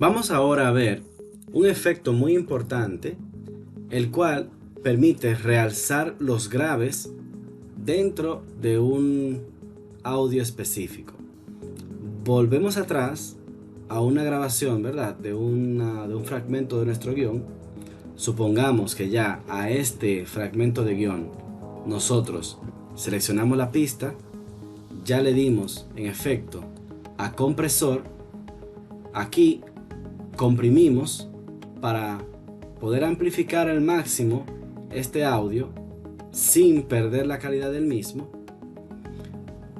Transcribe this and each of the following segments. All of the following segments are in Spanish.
Vamos ahora a ver un efecto muy importante, el cual permite realzar los graves dentro de un audio específico. Volvemos atrás a una grabación, ¿verdad? De un fragmento de nuestro guión. Supongamos que ya a este fragmento de guión nosotros seleccionamos la pista, ya le dimos en efecto a compresor. Aquí comprimimos para poder amplificar al máximo este audio sin perder la calidad del mismo.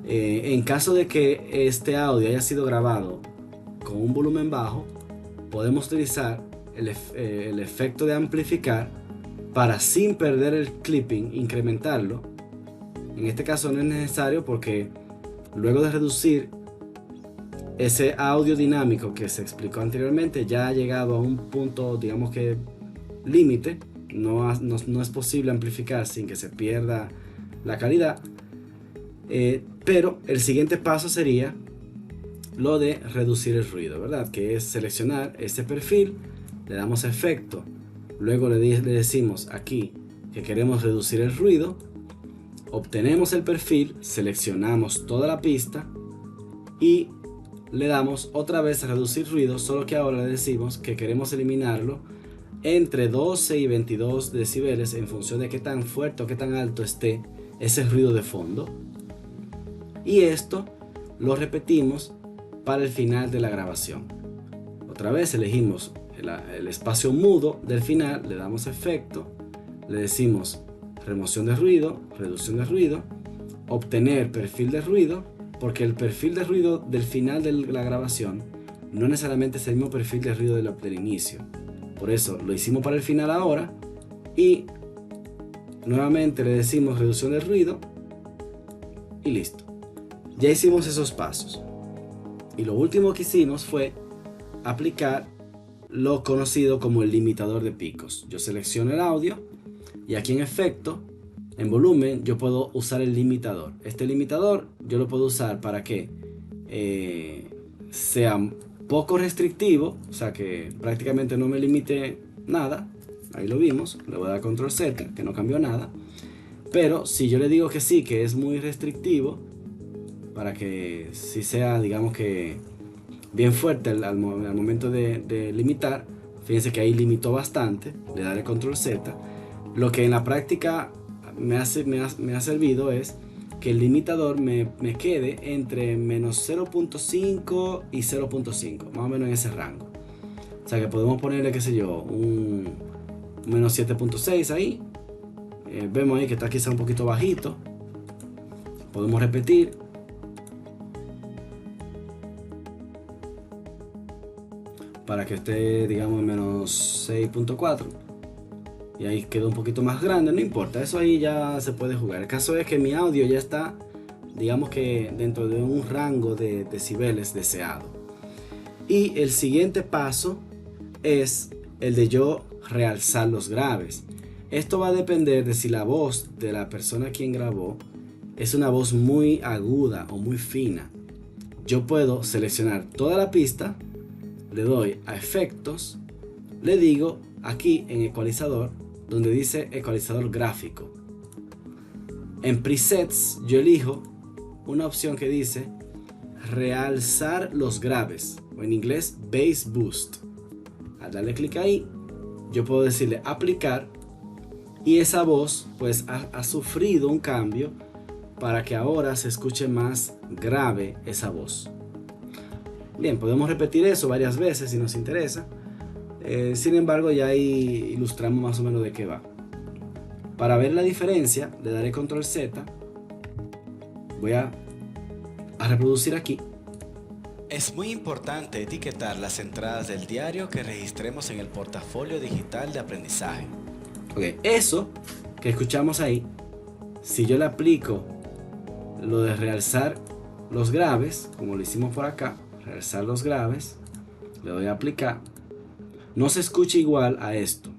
En caso de que este audio haya sido grabado con un volumen bajo, podemos utilizar el efecto de amplificar para, sin perder el clipping, incrementarlo. En este caso no es necesario, porque luego de reducir ese audio dinámico que se explicó anteriormente, ya ha llegado a un punto, digamos que límite. No es posible amplificar sin que se pierda la calidad. Pero el siguiente paso sería lo de reducir el ruido, ¿verdad? Que es seleccionar ese perfil, le damos efecto, luego le decimos aquí que queremos reducir el ruido, obtenemos el perfil, seleccionamos toda la pista y le damos otra vez a reducir ruido, solo que ahora le decimos que queremos eliminarlo entre 12 y 22 decibeles en función de qué tan fuerte o qué tan alto esté ese ruido de fondo. Y esto lo repetimos para el final de la grabación. Otra vez elegimos el espacio mudo del final, le damos efecto, le decimos remoción de ruido, reducción de ruido, obtener perfil de ruido, porque el perfil de ruido del final de la grabación no necesariamente es el mismo perfil de ruido del inicio. Por eso lo hicimos para el final ahora, y nuevamente le decimos reducción de ruido y listo. Ya hicimos esos pasos. Y lo último que hicimos fue aplicar lo conocido como el limitador de picos. Yo selecciono el audio y aquí en efecto, en volumen, yo puedo usar el limitador. Este limitador yo lo puedo usar para que sea poco restrictivo, o sea que prácticamente no me limite nada. Ahí lo vimos, le voy a dar control Z, que no cambió nada. Pero si yo le digo que sí, que es muy restrictivo, para que sí sea, digamos que bien fuerte al momento de limitar, fíjense que ahí limitó bastante, le daré control Z. Lo que en la práctica me ha servido es que el limitador me quede entre menos 0.5 y 0.5, más o menos en ese rango. O sea que podemos ponerle, qué sé yo, un menos 7.6 ahí. Vemos ahí que está quizá un poquito bajito. Podemos repetir. Para que esté, digamos, en menos 6.4. Y ahí quedó un poquito más grande, no importa, eso ahí ya se puede jugar. El caso es que mi audio ya está, digamos que dentro de un rango de decibeles deseado. Y el siguiente paso es el de yo realzar los graves. Esto va a depender de si la voz de la persona quien grabó es una voz muy aguda o muy fina. Yo puedo seleccionar toda la pista, le doy a efectos, le digo aquí en ecualizador, donde dice ecualizador gráfico. En presets yo elijo una opción que dice realzar los graves, o en inglés bass boost. Al darle clic ahí, yo puedo decirle aplicar, y esa voz pues ha sufrido un cambio para que ahora se escuche más grave esa voz. Bien, podemos repetir eso varias veces si nos interesa. Sin embargo, ya ahí ilustramos más o menos de qué va. Para ver la diferencia, le daré control Z. Voy a reproducir aquí. Es muy importante etiquetar las entradas del diario que registremos en el portafolio digital de aprendizaje. Ok, eso que escuchamos ahí, si yo le aplico lo de realzar los graves, como lo hicimos por acá, realzar los graves, le doy a aplicar, no se escucha igual a esto.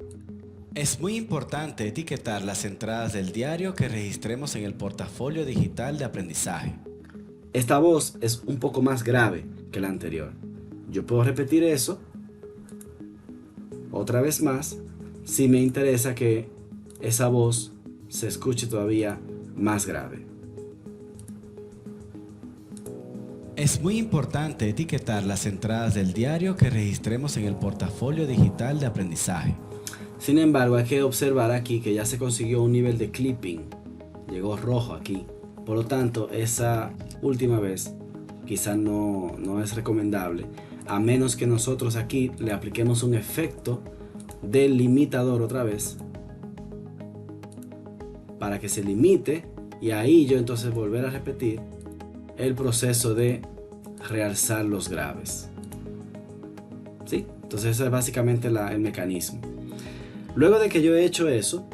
Es muy importante etiquetar las entradas del diario que registremos en el portafolio digital de aprendizaje. Esta voz es un poco más grave que la anterior. Yo puedo repetir eso otra vez más si me interesa que esa voz se escuche todavía más grave. Es muy importante etiquetar las entradas del diario que registremos en el portafolio digital de aprendizaje. Sin embargo, hay que observar aquí que ya se consiguió un nivel de clipping. Llegó rojo aquí. Por lo tanto, esa última vez quizá no es recomendable, a menos que nosotros aquí le apliquemos un efecto del limitador otra vez para que se limite, y ahí yo entonces volver a repetir el proceso de realzar los graves. ¿Sí? Entonces ese es básicamente el mecanismo. Luego de que yo he hecho eso,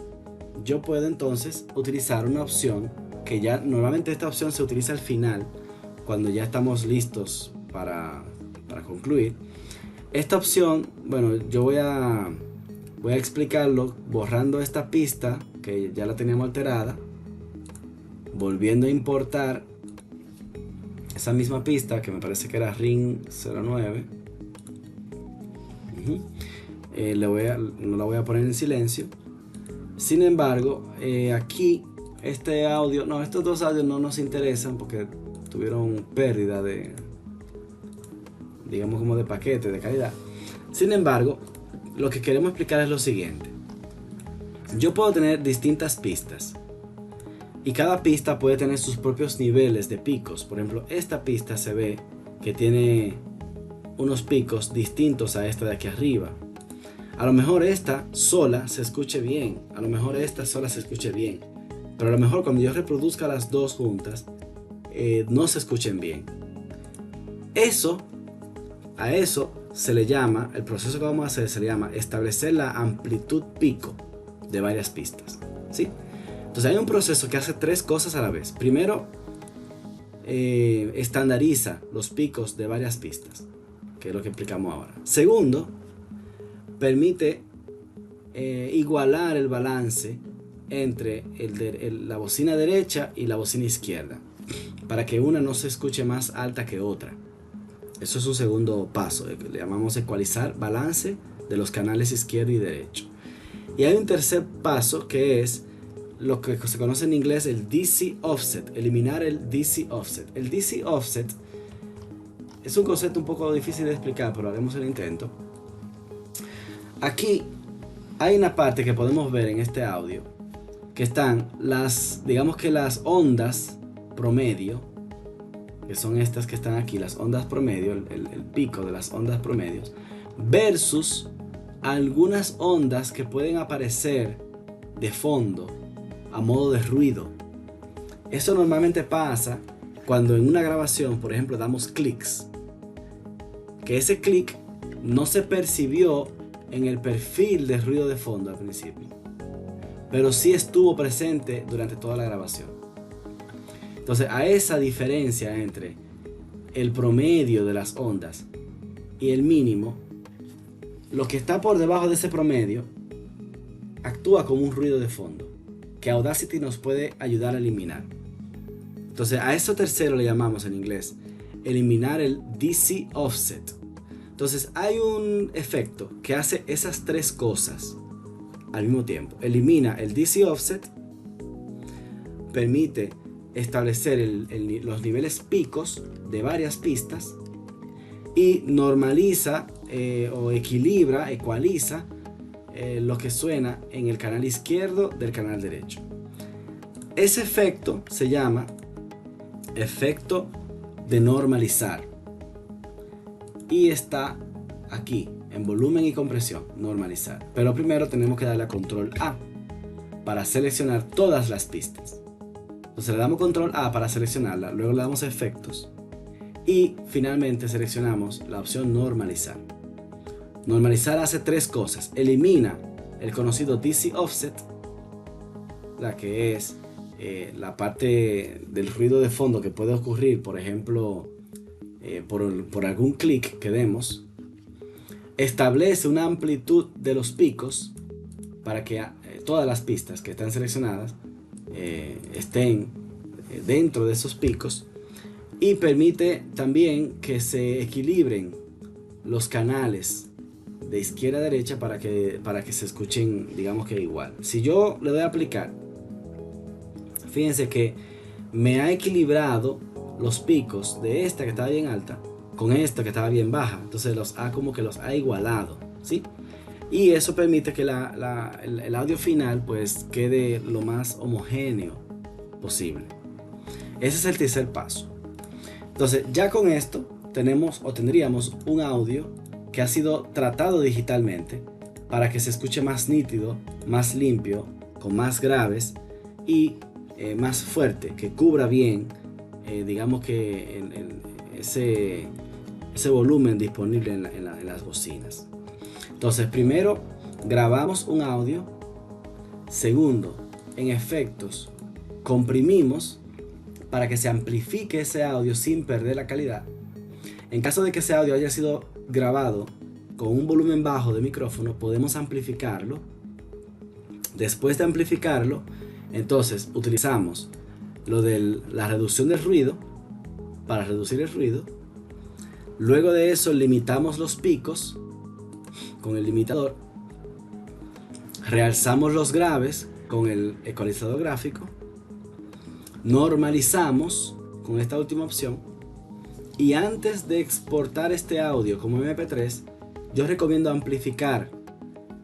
yo puedo entonces utilizar una opción que ya normalmente esta opción se utiliza al final, cuando ya estamos listos para concluir. Esta opción, bueno, yo voy a explicarlo borrando esta pista que ya la teníamos alterada, volviendo a importar esa misma pista que me parece que era Ring 09. No la voy a poner en silencio. Sin embargo, aquí estos dos audios no nos interesan porque tuvieron pérdida de, digamos, como de paquete, de calidad. Sin embargo, lo que queremos explicar es lo siguiente. Yo puedo tener distintas pistas y cada pista puede tener sus propios niveles de picos. Por ejemplo, esta pista se ve que tiene unos picos distintos a esta de aquí arriba. A lo mejor esta sola se escuche bien, a lo mejor esta sola se escuche bien, pero a lo mejor cuando yo reproduzca las dos juntas no se escuchen bien. A eso se le llama, el proceso que vamos a hacer se le llama establecer la amplitud pico de varias pistas, ¿sí? Entonces hay un proceso que hace tres cosas a la vez. Primero, estandariza los picos de varias pistas, que es lo que explicamos ahora. Segundo, permite igualar el balance entre la bocina derecha y la bocina izquierda, para que una no se escuche más alta que otra. Eso es un segundo paso, le llamamos ecualizar balance de los canales izquierdo y derecho. Y hay un tercer paso que es lo que se conoce en inglés el DC offset, eliminar el DC offset. El DC offset es un concepto un poco difícil de explicar, pero haremos el intento. Aquí hay una parte que podemos ver en este audio, que están digamos que las ondas promedio, que son estas que están aquí, las ondas promedio, el pico de las ondas promedios, versus algunas ondas que pueden aparecer de fondo a modo de ruido. Eso normalmente pasa cuando en una grabación, por ejemplo, damos clics, que ese clic no se percibió en el perfil de ruido de fondo al principio, pero sí estuvo presente durante toda la grabación. Entonces, a esa diferencia entre el promedio de las ondas y el mínimo, lo que está por debajo de ese promedio actúa como un ruido de fondo que Audacity nos puede ayudar a eliminar. Entonces, a eso tercero le llamamos en inglés eliminar el DC offset. Entonces, hay un efecto que hace esas tres cosas al mismo tiempo. Elimina el DC offset, permite establecer los niveles picos de varias pistas y normaliza o ecualiza lo que suena en el canal izquierdo del canal derecho. Ese efecto se llama efecto de normalizar y está aquí en volumen y compresión, normalizar. Pero primero tenemos que darle a control A para seleccionar todas las pistas. Entonces le damos control A para seleccionarla, luego le damos efectos y finalmente seleccionamos la opción normalizar. Normalizar hace tres cosas: elimina el conocido DC offset, la que es la parte del ruido de fondo que puede ocurrir, por ejemplo, por algún clic que demos. Establece una amplitud de los picos para que todas las pistas que están seleccionadas estén dentro de esos picos, y permite también que se equilibren los canales de izquierda a derecha para que se escuchen, digamos que igual. Si yo le doy a aplicar, fíjense que me ha equilibrado los picos de esta que estaba bien alta con esta que estaba bien baja. Entonces como que los ha igualado, ¿sí? Y eso permite que el audio final pues quede lo más homogéneo posible. Ese es el tercer paso. Entonces ya con esto tendríamos un audio que ha sido tratado digitalmente para que se escuche más nítido, más limpio, con más graves y más fuerte, que cubra bien, digamos que ese volumen disponible en las bocinas. Entonces, primero grabamos un audio. Segundo, en efectos, comprimimos para que se amplifique ese audio sin perder la calidad. En caso de que ese audio haya sido grabado con un volumen bajo de micrófono, podemos amplificarlo. Después de amplificarlo, entonces utilizamos lo de la reducción del ruido para reducir el ruido. Luego de eso limitamos los picos con el limitador. Realzamos los graves con el ecualizador gráfico. Normalizamos con esta última opción. Y antes de exportar este audio como MP3, yo recomiendo amplificar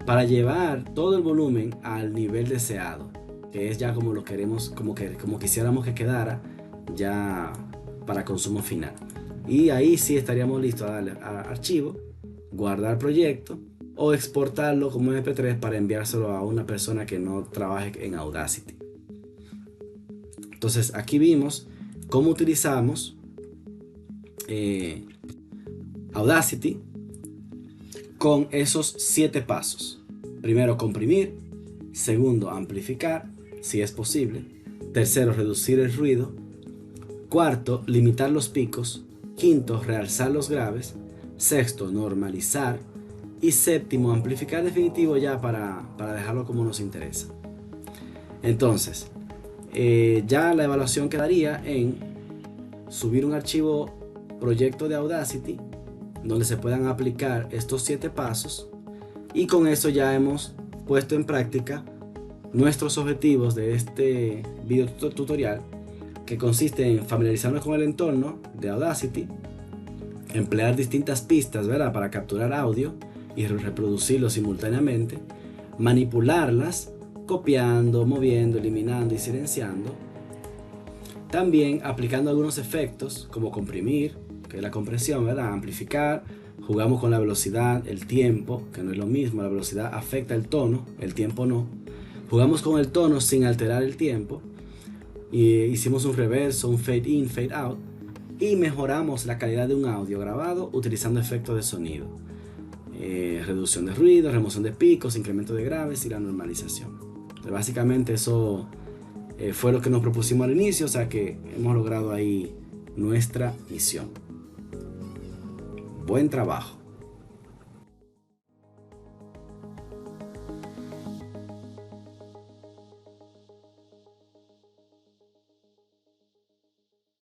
para llevar todo el volumen al nivel deseado, que es ya como lo queremos, como quisiéramos que quedara ya para consumo final. Y ahí sí estaríamos listos a darle a archivo, guardar proyecto o exportarlo como MP3 para enviárselo a una persona que no trabaje en Audacity. Entonces aquí vimos cómo utilizamos Audacity con esos 7 pasos. Primero, comprimir. Segundo, amplificar, si es posible. Tercero, reducir el ruido. Cuarto, limitar los picos. Quinto, realzar los graves. Sexto, normalizar. Y séptimo, amplificar definitivo ya para dejarlo como nos interesa. Entonces, ya la evaluación quedaría en subir un archivo proyecto de Audacity donde se puedan aplicar estos 7 pasos, y con eso ya hemos puesto en práctica nuestros objetivos de este video tutorial, que consiste en familiarizarnos con el entorno de Audacity, emplear distintas pistas, ¿verdad?, para capturar audio y reproducirlo simultáneamente, manipularlas, copiando, moviendo, eliminando y silenciando. También aplicando algunos efectos como comprimir, que es la compresión, ¿verdad?, amplificar. Jugamos con la velocidad, el tiempo, que no es lo mismo. La velocidad afecta el tono, el tiempo no. Jugamos con el tono sin alterar el tiempo. Y hicimos un reverso, un fade in, fade out. Y mejoramos la calidad de un audio grabado utilizando efectos de sonido. Reducción de ruido, remoción de picos, incremento de graves y la normalización. Entonces, básicamente eso fue lo que nos propusimos al inicio, o sea que hemos logrado ahí nuestra misión. Buen trabajo.